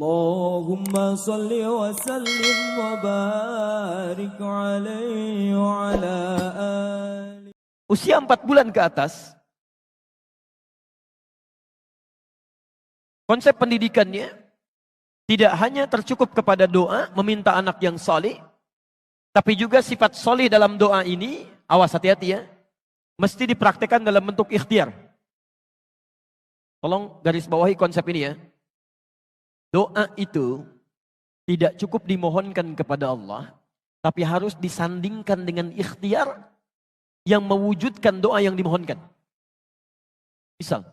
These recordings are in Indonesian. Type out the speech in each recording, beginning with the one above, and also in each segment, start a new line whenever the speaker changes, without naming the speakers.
Allahumma salli wa sallim wa barik alaihi wa ala ali.
Usia 4 bulan ke atas, konsep pendidikannya tidak hanya tercukup kepada doa, meminta anak yang soleh, tapi juga sifat soleh dalam doa ini, awas hati-hati ya, mesti dipraktekkan dalam bentuk ikhtiar. Tolong garis bawahi konsep ini ya. Doa itu tidak cukup dimohonkan kepada Allah, tapi harus disandingkan dengan ikhtiar yang mewujudkan doa yang dimohonkan. Misal,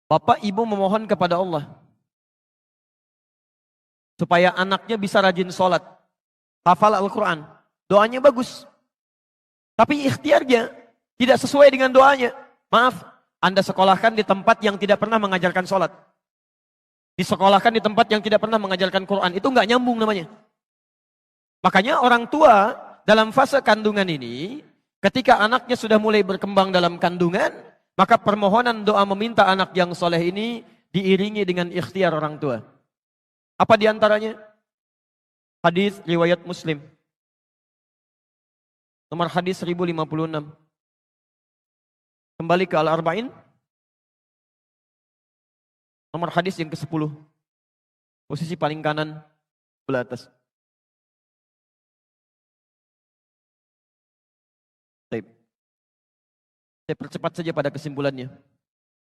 bapak ibu memohon kepada Allah supaya anaknya bisa rajin sholat, hafal Al-Quran, doanya bagus. Tapi ikhtiarnya tidak sesuai dengan doanya. Maaf, Anda sekolahkan di tempat yang tidak pernah mengajarkan sholat. Disekolahkan di tempat yang tidak pernah mengajarkan Quran. Itu nggak nyambung namanya. Makanya orang tua dalam fase kandungan ini, ketika anaknya sudah mulai berkembang dalam kandungan, maka permohonan doa meminta anak yang soleh ini diiringi dengan ikhtiar orang tua. Apa diantaranya? Hadis riwayat Muslim. Nomor hadis 1056. Kembali ke Al-Arba'in. Nomor hadis yang ke-10. Posisi paling kanan sebelah atas. Baik. Saya percepat saja pada kesimpulannya.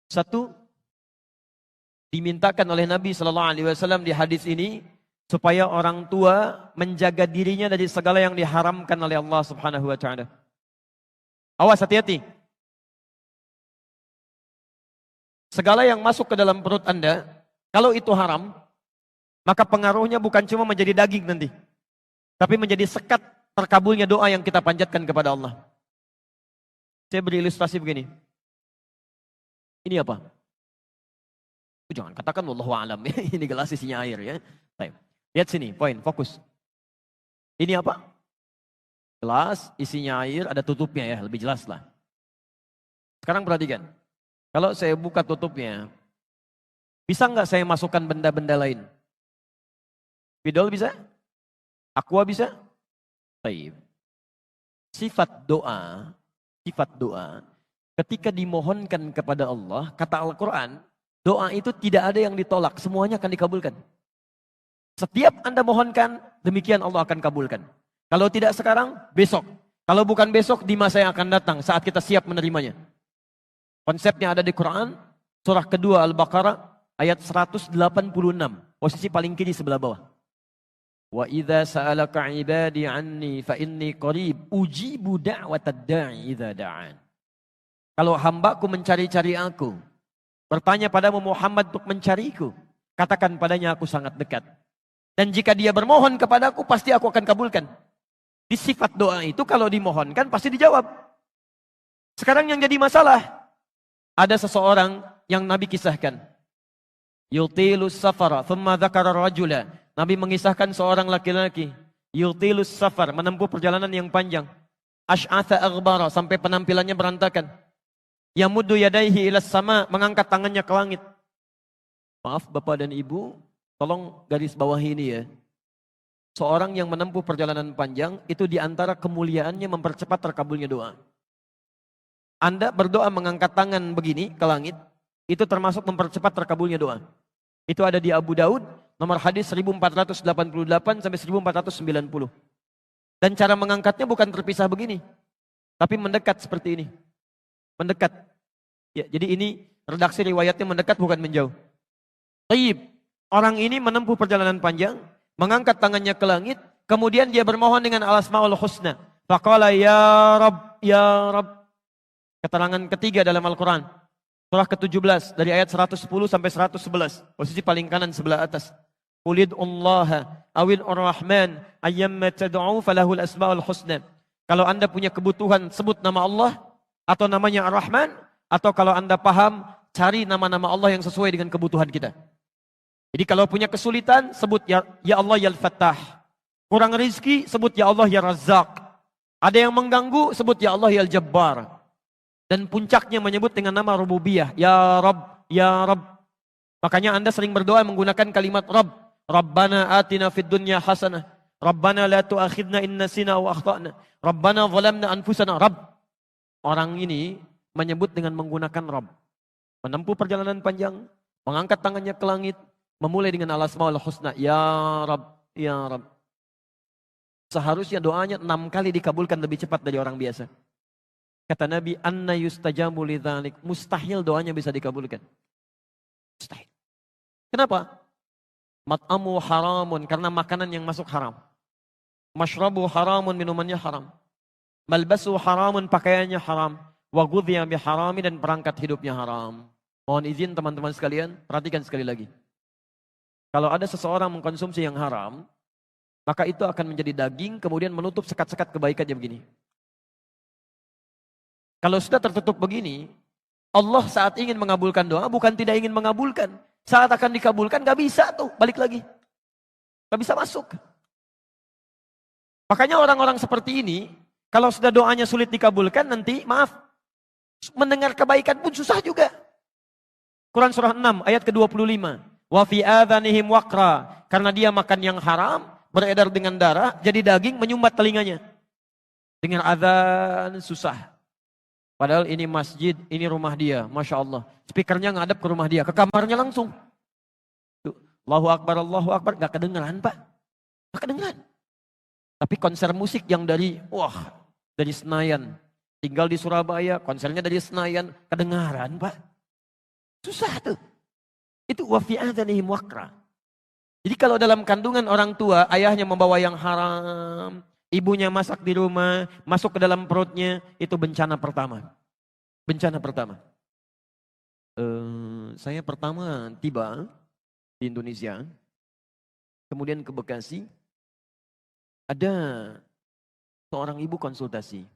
Satu, dimintakan oleh Nabi SAW di hadis ini supaya orang tua menjaga dirinya dari segala yang diharamkan oleh Allah Subhanahu wa taala. Awas, hati-hati. Segala yang masuk ke dalam perut Anda, kalau itu haram, maka pengaruhnya bukan cuma menjadi daging nanti, tapi menjadi sekat terkabulnya doa yang kita panjatkan kepada Allah. Saya beri ilustrasi begini. Ini apa? Jangan katakan wallahu a'lam. Ini gelas isinya air ya. Baik. Lihat sini, poin, fokus. Ini apa? Gelas isinya air, ada tutupnya ya, lebih jelas lah. Sekarang perhatikan. Kalau saya buka tutupnya, bisa nggak saya masukkan benda-benda lain? Spidol bisa? Aqua bisa? Baik. Sifat doa, ketika dimohonkan kepada Allah, kata Al-Quran, doa itu tidak ada yang ditolak, semuanya akan dikabulkan. Setiap Anda mohonkan, demikian Allah akan kabulkan. Kalau tidak sekarang, besok. Kalau bukan besok, di masa yang akan datang, saat kita siap menerimanya. Konsepnya ada di Quran, surah kedua Al-Baqarah, ayat 186. Posisi paling kiri sebelah bawah. Wa idza sa'alaka 'ibadi 'anni fa inni qarib ujibu da'watad da'i idza da'an. Kalau hambaku mencari-cari aku, bertanya padamu Muhammad untuk mencariku, katakan padanya aku sangat dekat. Dan jika dia bermohon kepadaku, pasti aku akan kabulkan. Di sifat doa itu kalau dimohonkan pasti dijawab. Sekarang yang jadi masalah, ada seseorang yang Nabi kisahkan. Yutilus safara, thumma dzakara rajula. Nabi mengisahkan seorang laki-laki. Yutilus safar, menempuh perjalanan yang panjang. Ash'atha aghbara, sampai penampilannya berantakan. Yamuddu yadaihi ilas sama, mengangkat tangannya ke langit. Maaf Bapak dan Ibu, tolong garis bawah ini ya. Seorang yang menempuh perjalanan panjang, itu diantara kemuliaannya mempercepat terkabulnya doa. Anda berdoa mengangkat tangan begini ke langit, itu termasuk mempercepat terkabulnya doa. Itu ada di Abu Daud, nomor hadis 1488 sampai 1490. Dan cara mengangkatnya bukan terpisah begini, tapi mendekat seperti ini. Mendekat. Ya, jadi ini redaksi riwayatnya mendekat bukan menjauh. Taib. Orang ini menempuh perjalanan panjang, mengangkat tangannya ke langit, kemudian dia bermohon dengan al-asmaul husna. Faqala ya Rabb, ya Rabb. Keterangan ketiga dalam Al-Quran. Surah ke-17 dari ayat 110 sampai 111. Posisi paling kanan sebelah atas. Qulid'ullaha awil ar-Rahman ayyamma tad'u falahul asma'ul husna. Kalau Anda punya kebutuhan, sebut nama Allah atau namanya Ar-Rahman, atau kalau Anda paham, cari nama-nama Allah yang sesuai dengan kebutuhan kita. Jadi kalau punya kesulitan, sebut ya Allah ya Al-Fattah. Kurang rezeki, sebut ya Allah ya Razzaq. Ada yang mengganggu, sebut ya Allah ya Al-Jabbar. Dan puncaknya menyebut dengan nama rububiyah. Ya Rabb, Ya Rabb. Makanya Anda sering berdoa menggunakan kalimat Rabb. Rabbana atina fid dunya hasanah. Rabbana la tu'akhidna in nasina wa akhtana. Rabbana zalamna anfusana. Rabb. Orang ini menyebut dengan menggunakan Rabb. Menempuh perjalanan panjang, mengangkat tangannya ke langit, memulai dengan al-asmaul husna. Ya Rabb, Ya Rabb. Seharusnya doanya 6 kali dikabulkan lebih cepat dari orang biasa. Kata Nabi, anna yustajabu lidzalik. Mustahil doanya bisa dikabulkan. Mustahil. Kenapa? Mat'amu haramun, karena makanan yang masuk haram. Mashrabu haramun, minumannya haram. Malbasu haramun, pakaiannya haram. Wa ghudhiya biharami, dan perangkat hidupnya haram. Mohon izin teman-teman sekalian, perhatikan sekali lagi. Kalau ada seseorang mengkonsumsi yang haram, maka itu akan menjadi daging, kemudian menutup sekat-sekat kebaikannya begini. Kalau sudah tertutup begini, Allah saat ingin mengabulkan doa, bukan tidak ingin mengabulkan. Saat akan dikabulkan, gak bisa tuh, balik lagi. Gak bisa masuk. Makanya orang-orang seperti ini, kalau sudah doanya sulit dikabulkan, nanti maaf, mendengar kebaikan pun susah juga. Quran surah 6 ayat ke-25. Wa fi adhanihim waqra, karena dia makan yang haram, beredar dengan darah, jadi daging menyumbat telinganya. Dengan adzan susah. Padahal ini masjid, ini rumah dia, Masya Allah. Speakernya ngadep ke rumah dia, ke kamarnya langsung. Allahu Akbar, gak kedengeran Pak. Gak kedengeran. Tapi konser musik yang dari Senayan. Tinggal di Surabaya, konsernya dari Senayan, kedengaran Pak. Susah tuh. Itu wa fi adhanihim waqra. Jadi kalau dalam kandungan orang tua, ayahnya membawa yang haram, ibunya masak di rumah, masuk ke dalam perutnya, itu bencana pertama. Bencana pertama. Saya pertama tiba di Indonesia, kemudian ke Bekasi, ada seorang ibu konsultasi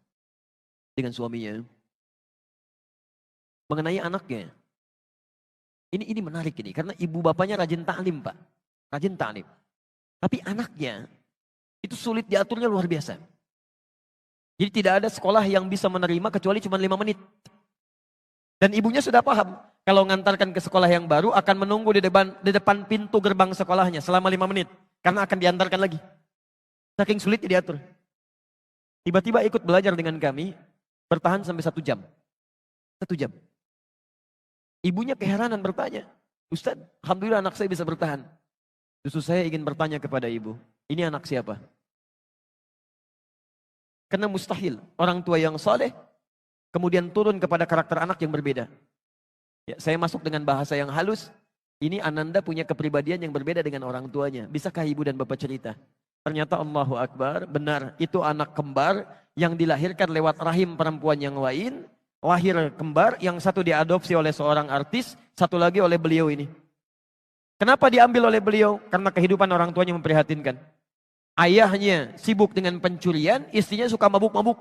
dengan suaminya mengenai anaknya. Ini menarik ini, karena ibu bapaknya rajin ta'lim Pak, rajin ta'lim. Tapi anaknya itu sulit diaturnya luar biasa. Jadi tidak ada sekolah yang bisa menerima kecuali cuma 5 menit. Dan ibunya sudah paham, kalau ngantarkan ke sekolah yang baru akan menunggu di depan pintu gerbang sekolahnya selama 5 menit. Karena akan diantarkan lagi. Saking sulit diatur. Tiba-tiba ikut belajar dengan kami, bertahan sampai 1 jam. 1 jam. Ibunya keheranan bertanya, Ustaz, alhamdulillah anak saya bisa bertahan. Justru saya ingin bertanya kepada ibu, ini anak siapa? Karena mustahil orang tua yang soleh kemudian turun kepada karakter anak yang berbeda. Ya, saya masuk dengan bahasa yang halus. Ini Ananda punya kepribadian yang berbeda dengan orang tuanya. Bisakah ibu dan bapak cerita? Ternyata Allahu Akbar, benar. Itu anak kembar yang dilahirkan lewat rahim perempuan yang lain. Lahir kembar, yang satu diadopsi oleh seorang artis, satu lagi oleh beliau ini. Kenapa diambil oleh beliau? Karena kehidupan orang tuanya memprihatinkan. Ayahnya sibuk dengan pencurian, istrinya suka mabuk-mabuk.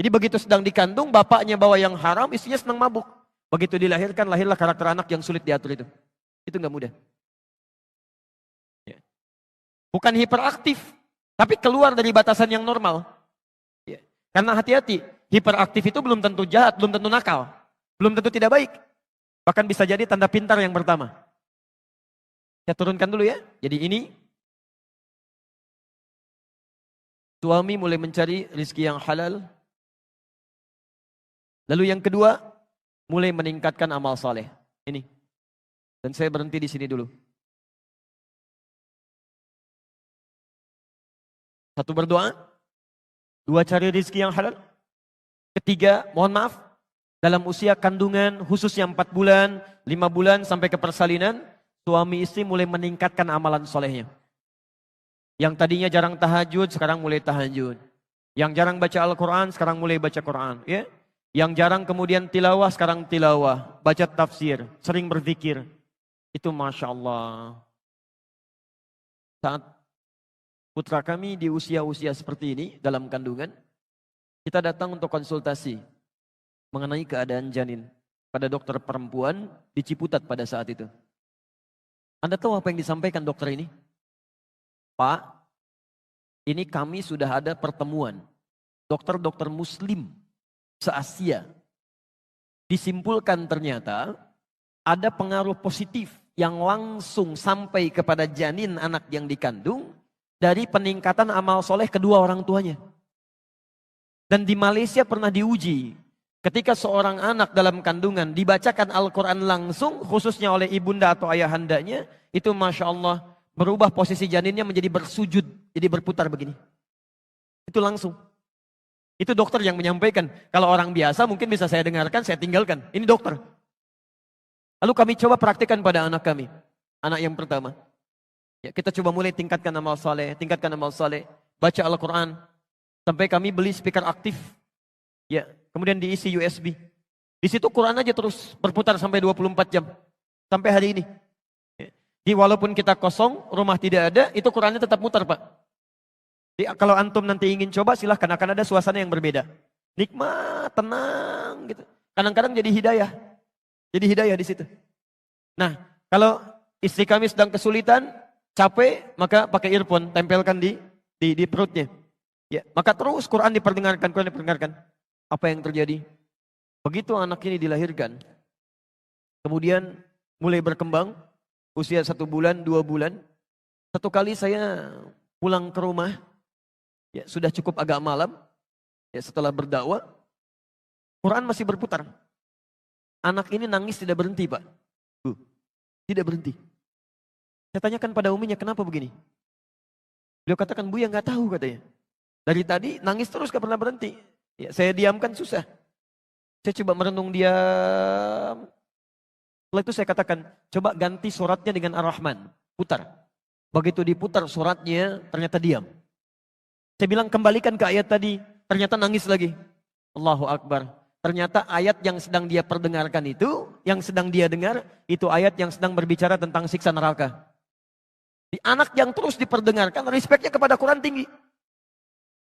Jadi begitu sedang dikandung, bapaknya bawa yang haram, istrinya senang mabuk. Begitu dilahirkan, lahirlah karakter anak yang sulit diatur itu. Itu nggak mudah. Ya. Bukan hiperaktif, tapi keluar dari batasan yang normal. Ya. Karena hati-hati, hiperaktif itu belum tentu jahat, belum tentu nakal. Belum tentu tidak baik. Bahkan bisa jadi tanda pintar yang pertama. Saya turunkan dulu ya. Jadi ini, suami mulai mencari rezeki yang halal. Lalu yang kedua, mulai meningkatkan amal saleh. Ini. Dan saya berhenti di sini dulu. Satu, berdoa. Dua, cari rezeki yang halal. Ketiga, mohon maaf, dalam usia kandungan khususnya 4 bulan, 5 bulan sampai ke persalinan, suami istri mulai meningkatkan amalan solehnya. Yang tadinya jarang tahajud, sekarang mulai tahajud. Yang jarang baca Al-Quran, sekarang mulai baca Quran. Ya? Yang jarang kemudian tilawah, sekarang tilawah. Baca tafsir, sering berzikir. Itu Masya Allah. Saat putra kami di usia-usia seperti ini, dalam kandungan, kita datang untuk konsultasi mengenai keadaan janin pada dokter perempuan di Ciputat pada saat itu. Anda tahu apa yang disampaikan dokter ini? Pak, ini kami sudah ada pertemuan dokter-dokter muslim se-Asia. Disimpulkan ternyata ada pengaruh positif yang langsung sampai kepada janin anak yang dikandung dari peningkatan amal soleh kedua orang tuanya. Dan di Malaysia pernah diuji ketika seorang anak dalam kandungan dibacakan Al-Quran langsung khususnya oleh ibunda atau ayahandanya, itu Masya Allah berubah posisi janinnya menjadi bersujud, jadi berputar begini. Itu langsung. Itu dokter yang menyampaikan. Kalau orang biasa mungkin bisa saya dengarkan, saya tinggalkan. Ini dokter. Lalu kami coba praktikkan pada anak kami. Anak yang pertama. Ya, kita coba mulai tingkatkan amal saleh, baca Al-Quran. Sampai kami beli speaker aktif. Ya, kemudian diisi USB. Di situ Quran aja terus berputar sampai 24 jam. Sampai hari ini. Ya. Jadi walaupun kita kosong, rumah tidak ada, itu Qurannya tetap mutar, Pak. Jadi kalau antum nanti ingin coba silahkan, akan ada suasana yang berbeda. Nikmat, tenang gitu. Kadang-kadang jadi hidayah. Jadi hidayah di situ. Nah, kalau istri kami sedang kesulitan, capek, maka pakai earphone, tempelkan di perutnya. Ya, maka terus Quran diperdengarkan. Apa yang terjadi? Begitu anak ini dilahirkan, kemudian mulai berkembang, usia 1 bulan, 2 bulan. Satu kali saya pulang ke rumah, ya sudah cukup agak malam, ya setelah berdakwah, Quran masih berputar. Anak ini nangis tidak berhenti, Pak. Tidak berhenti. Saya tanyakan pada uminya, kenapa begini? Beliau katakan, Buya nggak tahu katanya. Dari tadi nangis terus gak pernah berhenti. Ya, saya diamkan susah. Saya coba merenung diam. Setelah itu saya katakan, coba ganti suratnya dengan Ar-Rahman. Putar. Begitu diputar suratnya, ternyata diam. Saya bilang kembalikan ke ayat tadi. Ternyata nangis lagi. Allahu Akbar. Ternyata ayat yang sedang dia perdengarkan itu, yang sedang dia dengar, itu ayat yang sedang berbicara tentang siksa neraka. Di anak yang terus diperdengarkan, respeknya kepada Quran tinggi.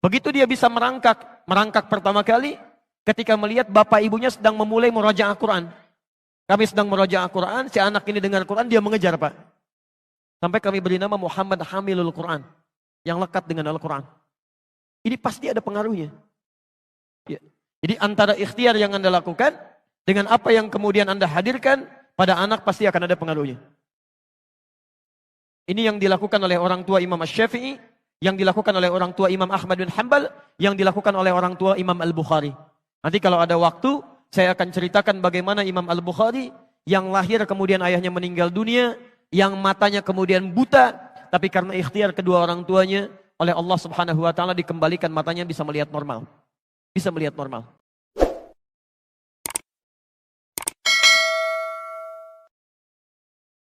Begitu dia bisa merangkak pertama kali, ketika melihat bapak ibunya sedang memulai murajaah Quran. Kami sedang murajaah Quran, si anak ini dengar Quran, dia mengejar, Pak. Sampai kami beri nama Muhammad Hamilul Quran, yang lekat dengan Al-Quran. Ini pasti ada pengaruhnya. Ya. Jadi antara ikhtiar yang Anda lakukan dengan apa yang kemudian Anda hadirkan pada anak pasti akan ada pengaruhnya. Ini yang dilakukan oleh orang tua Imam Asy-Syafi'i, yang dilakukan oleh orang tua Imam Ahmad bin Hanbal, yang dilakukan oleh orang tua Imam Al-Bukhari. Nanti kalau ada waktu, saya akan ceritakan bagaimana Imam Al-Bukhari yang lahir kemudian ayahnya meninggal dunia, yang matanya kemudian buta, tapi karena ikhtiar kedua orang tuanya oleh Allah Subhanahu wa taala dikembalikan matanya bisa melihat normal. Bisa melihat normal.